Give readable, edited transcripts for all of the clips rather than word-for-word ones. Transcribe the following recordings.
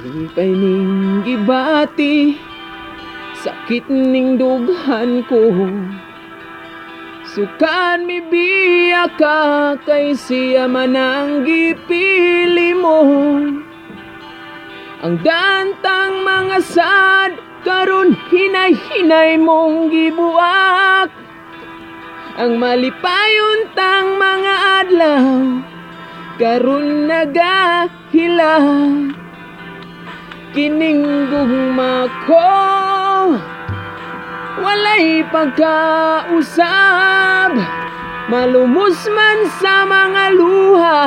Lipay ning gibati, sakit ning dughan ko. Sukan mi biya ka, kay siya man ang gipili mo. Ang dantang mga sad, karon hinay-hinay mong gibuak. Ang malipayon tang mga adlaw, karon nagahilang. Kining gugma ko, walay pagkausab, malumos man sa mga luha,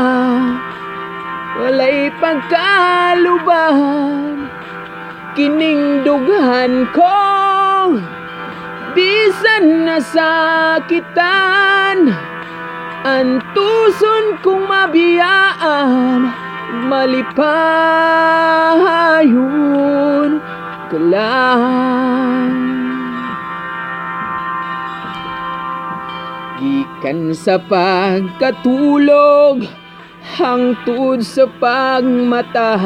walay pagkaluban. Kining dughan ko, bisan nasakitan, antuson kong mabiyaan, malipayon ka lang. Gikan sa pagkatulog, hangtod sa pagmata,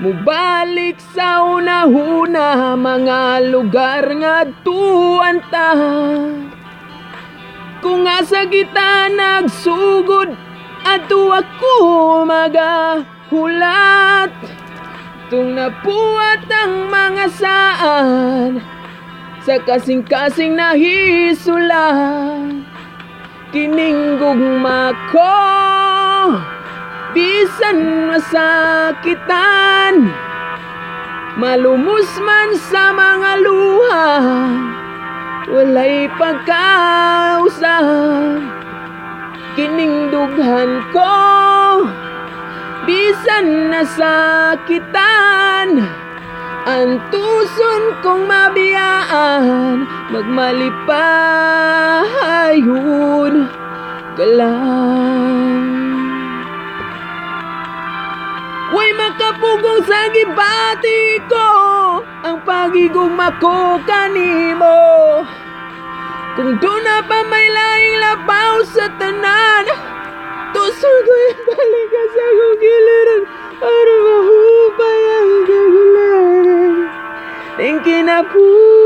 mubalik sa una-una, mga lugar nga tuwan ta. Kung asa kita nagsugod, ato ako magahulat. Tung napuwat ang mga saan, sa kasing-kasing nahisulat. Kining gugma ko, bisan masakitan, malumos man sa mga luha, walay pagkausap. Kining dughan ko, bisan nasakitan, antuson kong mabiyaan, magmalipayon ka lang. Way makapugong sa gibati ko, ang pagigugma ko kanimo. Kung doon na pa may laing labaw sa tanan, tusol ko yung balik ka sa kong giliran, para mahupay ang kagularan. Thank you na po.